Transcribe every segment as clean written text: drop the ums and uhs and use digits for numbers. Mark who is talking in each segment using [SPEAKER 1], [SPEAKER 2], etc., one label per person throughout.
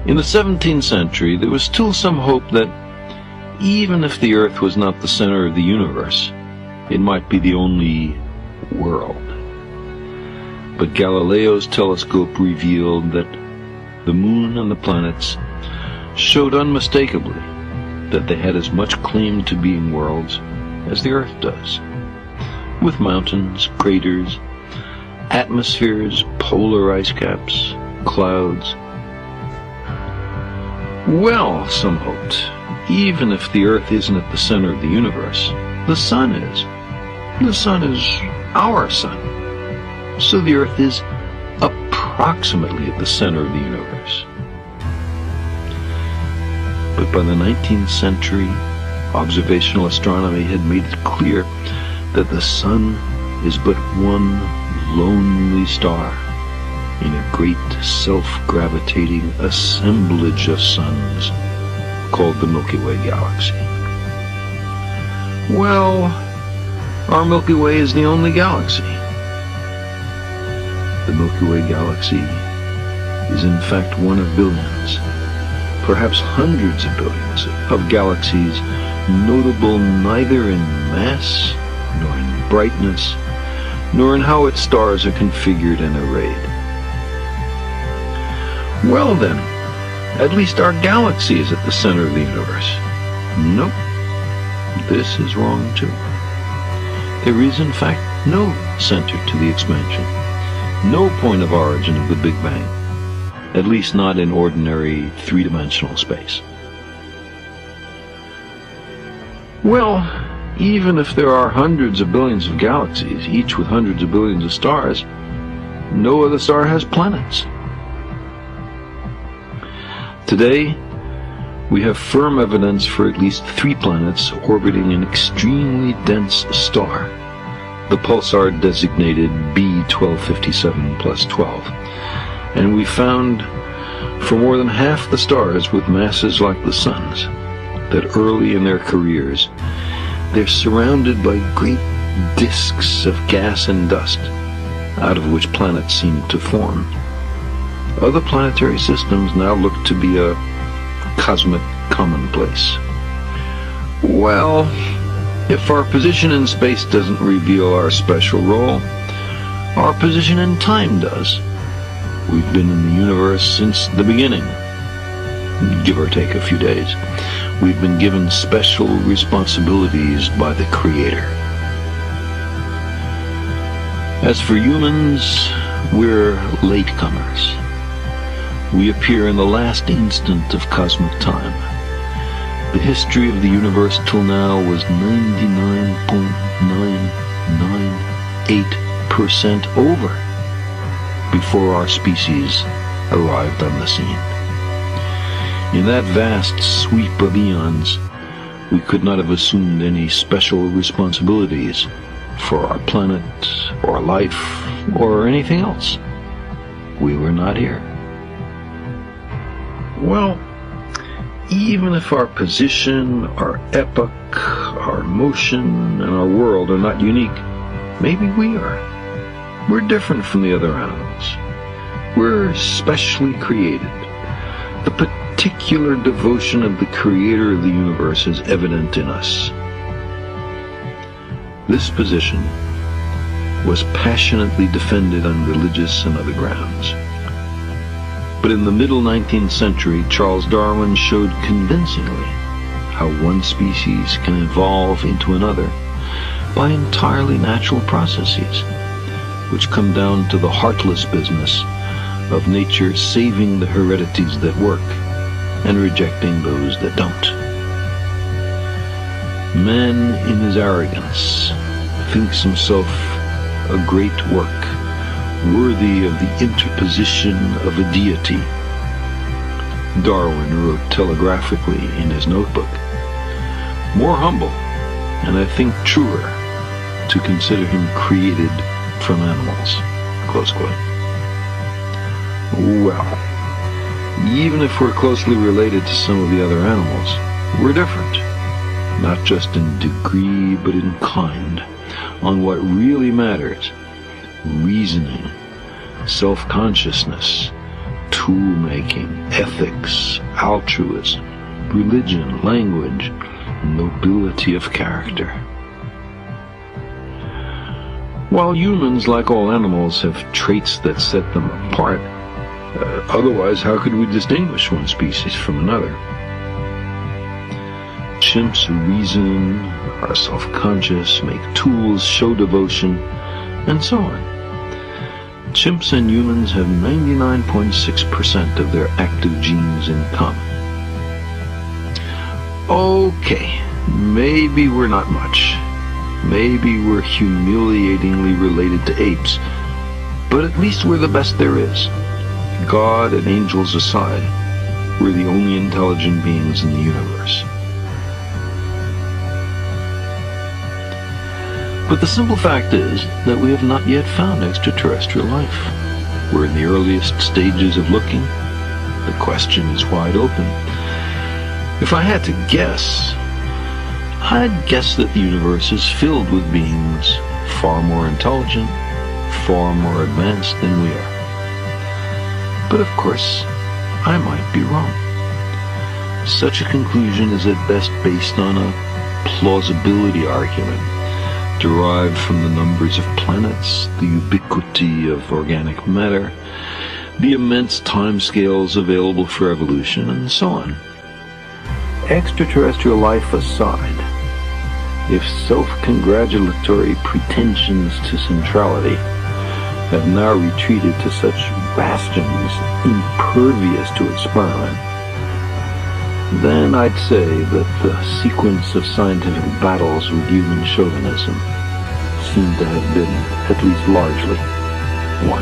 [SPEAKER 1] In the 17th century, there was still some hope that even if the Earth was not the center of the universe, it might be the only world. But Galileo's telescope revealed that the moon and the planets showed unmistakably that they had as much claim to being worlds as the Earth does, with mountains, craters, atmospheres, polar ice caps, clouds. Well, some hoped, even if the Earth isn't at the center of the universe, the Sun is. The Sun is our Sun. So the Earth is approximately at the center of the universe. But by the 19th century, observational astronomy had made it clear that the Sun is but one lonely star in a great self-gravitating assemblage of suns called the Milky Way galaxy. Well, our Milky Way is the only galaxy. The Milky Way galaxy is in fact one of billions, perhaps hundreds of billions, of galaxies notable neither in mass, nor in brightness, nor in how its stars are configured and arrayed. Well then, at least our galaxy is at the center of the universe. Nope, this is wrong too. There is in fact no center to the expansion, no point of origin of the Big Bang, at least not in ordinary three-dimensional space. Well, even if there are hundreds of billions of galaxies, each with hundreds of billions of stars, no other star has planets. Today, we have firm evidence for at least 3 planets orbiting an extremely dense star, the pulsar designated B1257+12, and we found for more than half the stars with masses like the Sun's that early in their careers they're surrounded by great disks of gas and dust, out of which planets seem to form. Other planetary systems now look to be a cosmic commonplace. Well, if our position in space doesn't reveal our special role, our position in time does. We've been in the universe since the beginning, give or take a few days. We've been given special responsibilities by the Creator. As for humans, we're latecomers. We appear in the last instant of cosmic time. The history of the universe till now was 99.998% over before our species arrived on the scene. In that vast sweep of eons, we could not have assumed any special responsibilities for our planet, or life, or anything else. We were not here. Well, even if our position, our epoch, our motion, and our world are not unique, maybe we are. We're different from the other animals. We're specially created. The particular devotion of the Creator of the universe is evident in us. This position was passionately defended on religious and other grounds. But in the middle 19th century, Charles Darwin showed convincingly how one species can evolve into another by entirely natural processes, which come down to the heartless business of nature saving the heredities that work and rejecting those that don't. Man, in his arrogance, thinks himself a great work, worthy of the interposition of a deity. Darwin wrote telegraphically in his notebook, "More humble, and I think truer, to consider him created from animals." Close quote. Well, even if we're closely related to some of the other animals, we're different, not just in degree but in kind, on what really matters: reasoning, self-consciousness, tool-making, ethics, altruism, religion, language, nobility of character. While humans, like all animals, have traits that set them apart, otherwise how could we distinguish one species from another? Chimps reason, are self-conscious, make tools, show devotion, and so on. Chimps and humans have 99.6% of their active genes in common. Okay, maybe we're not much. Maybe we're humiliatingly related to apes, but at least we're the best there is. God and angels aside, we're the only intelligent beings in the universe. But the simple fact is that we have not yet found extraterrestrial life. We're in the earliest stages of looking. The question is wide open. If I had to guess, I'd guess that the universe is filled with beings far more intelligent, far more advanced than we are. But of course, I might be wrong. Such a conclusion is at best based on a plausibility argument derived from the numbers of planets, the ubiquity of organic matter, the immense timescales available for evolution, and so on. Extraterrestrial life aside, if self-congratulatory pretensions to centrality have now retreated to such bastions impervious to experiment, then I'd say that the sequence of scientific battles with human chauvinism seem to have been, at least largely, won.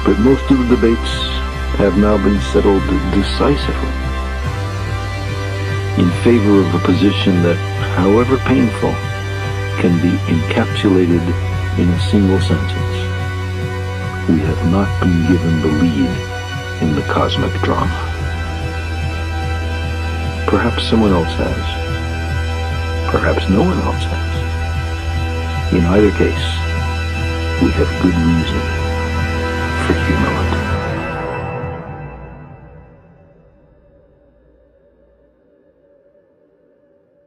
[SPEAKER 1] But most of the debates have now been settled decisively in favor of a position that, however painful, can be encapsulated in a single sentence. We have not been given the lead in the cosmic drama. Perhaps someone else has. Perhaps no one else has. In either case, we have good reason for humility.